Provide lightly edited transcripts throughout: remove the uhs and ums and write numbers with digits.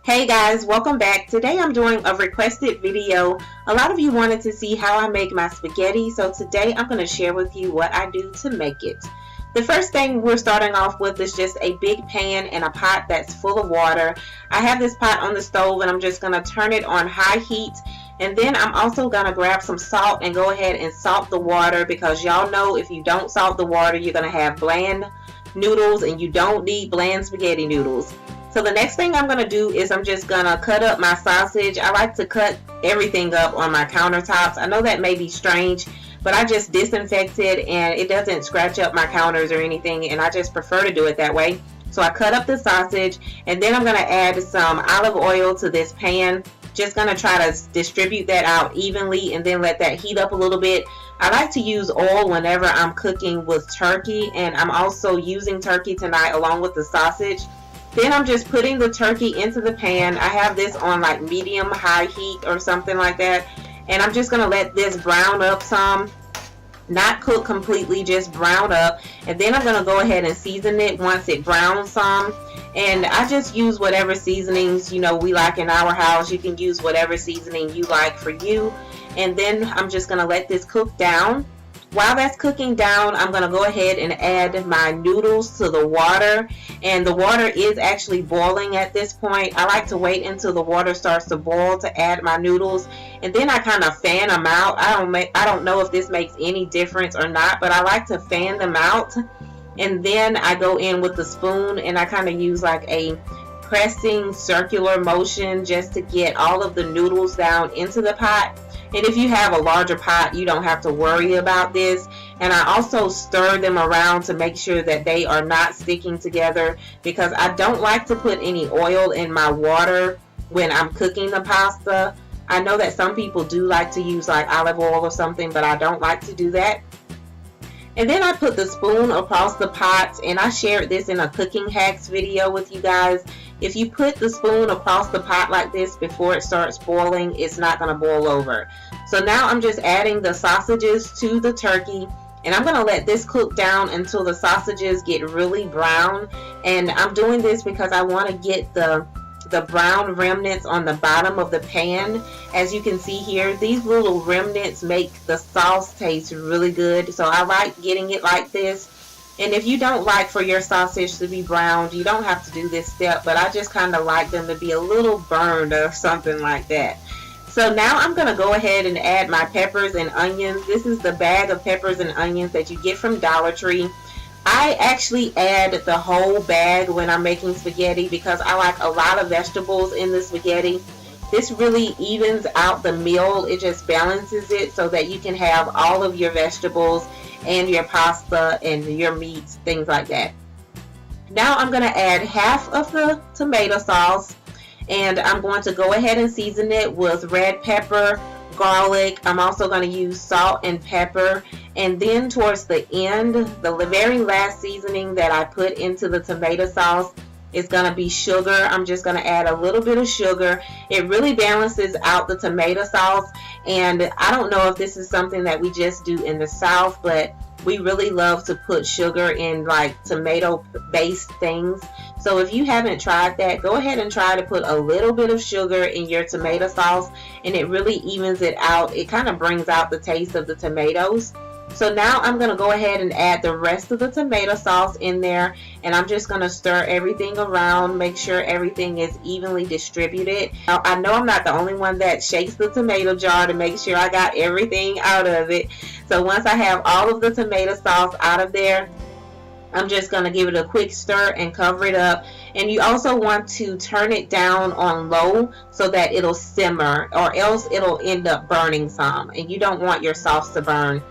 Hey guys, welcome back. Today I'm doing a requested video. A lot of you wanted to see how I make my spaghetti, so today I'm going to share with you what I do to make it. The first thing we're starting off with is just a big pan and a pot that's full of water. I have this pot on the stove and I'm just going to turn it on high heat. And then I'm also going to grab some salt and go ahead and salt the water, because y'all know if you don't salt the water, you're going to have bland noodles, and you don't need bland spaghetti noodles. So the next thing I'm going to do is I'm just going to cut up my sausage. I like to cut everything up on my countertops. I know that may be strange, but I just disinfect it and it doesn't scratch up my counters or anything, and I just prefer to do it that way. So I cut up the sausage, and then I'm going to add some olive oil to this pan. Just going to try to distribute that out evenly and then let that heat up a little bit. I like to use oil whenever I'm cooking with turkey, and I'm also using turkey tonight along with the sausage. Then I'm just putting the turkey into the pan. I have this on like medium high heat or something like that, and I'm just going to let this brown up some. Not cook completely, just brown up. And then I'm going to go ahead and season it once it browns some. And I just use whatever seasonings we like in our house. You can use whatever seasoning you like for you. And then I'm just going to let this cook down. While that's cooking down, I'm going to go ahead and add my noodles to the water. And the water is actually boiling at this point. I like to wait until the water starts to boil to add my noodles. And then I kind of fan them out. I don't know if this makes any difference or not, but I like to fan them out. And then I go in with the spoon and I kind of use like a pressing circular motion just to get all of the noodles down into the pot. And if you have a larger pot, you don't have to worry about this. And I also stir them around to make sure that they are not sticking together, because I don't like to put any oil in my water when I'm cooking the pasta. I know that some people do like to use like olive oil or something, but I don't like to do that. And then I put the spoon across the pot, and I shared this in a cooking hacks video with you guys. If you put the spoon across the pot like this before it starts boiling, it's not going to boil over. So now I'm just adding the sausages to the turkey, and I'm going to let this cook down until the sausages get really brown. And I'm doing this because I want to get the brown remnants on the bottom of the pan. As you can see here, these little remnants make the sauce taste really good, so I like getting it like this. And if you don't like for your sausage to be browned, you don't have to do this step, but I just kind of like them to be a little burned or something like that. So now I'm going to go ahead and add my peppers and onions. This is the bag of peppers and onions that you get from Dollar Tree. I actually add the whole bag when I'm making spaghetti because I like a lot of vegetables in the spaghetti. This really evens out the meal. It just balances it so that you can have all of your vegetables and your pasta and your meats, things like that. Now I'm going to add half of the tomato sauce, and I'm going to go ahead and season it with red pepper, garlic. I'm also going to use salt and pepper. And then towards the end, the very last seasoning that I put into the tomato sauce is going to be sugar. I'm just going to add a little bit of sugar. It really balances out the tomato sauce. And I don't know if this is something that we just do in the South, but we really love to put sugar in like tomato based things. So if you haven't tried that, go ahead and try to put a little bit of sugar in your tomato sauce, and it really evens it out. It kind of brings out the taste of the tomatoes. So now I'm going to go ahead and add the rest of the tomato sauce in there, and I'm just going to stir everything around, make sure everything is evenly distributed. Now, I know I'm not the only one that shakes the tomato jar to make sure I got everything out of it. So once I have all of the tomato sauce out of there, I'm just going to give it a quick stir and cover it up. And you also want to turn it down on low so that it'll simmer, or else it'll end up burning some, and you don't want your sauce to burn.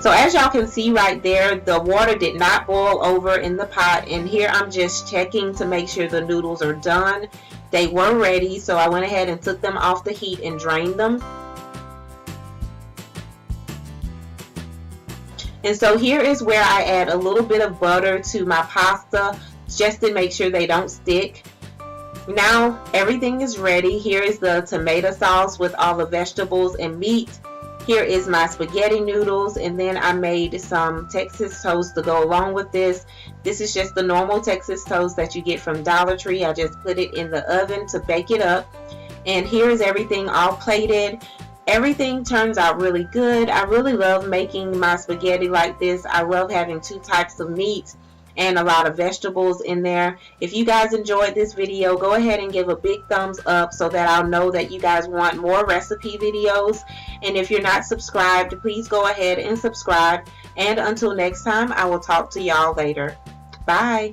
So as y'all can see right there, the water did not boil over in the pot, and here I'm just checking to make sure the noodles are done. They were ready, so I went ahead and took them off the heat and drained them. And so here is where I add a little bit of butter to my pasta just to make sure they don't stick. Now everything is ready. Here is the tomato sauce with all the vegetables and meat. Here is my spaghetti noodles, and then I made some Texas toast to go along with this. This is just the normal Texas toast that you get from Dollar Tree. I just put it in the oven to bake it up. And here is everything all plated. Everything turns out really good. I really love making my spaghetti like this. I love having 2 types of meat and a lot of vegetables in there. If you guys enjoyed this video, go ahead and give a big thumbs up so that I'll know that you guys want more recipe videos. And if you're not subscribed, please go ahead and subscribe. And until next time, I will talk to y'all later. Bye.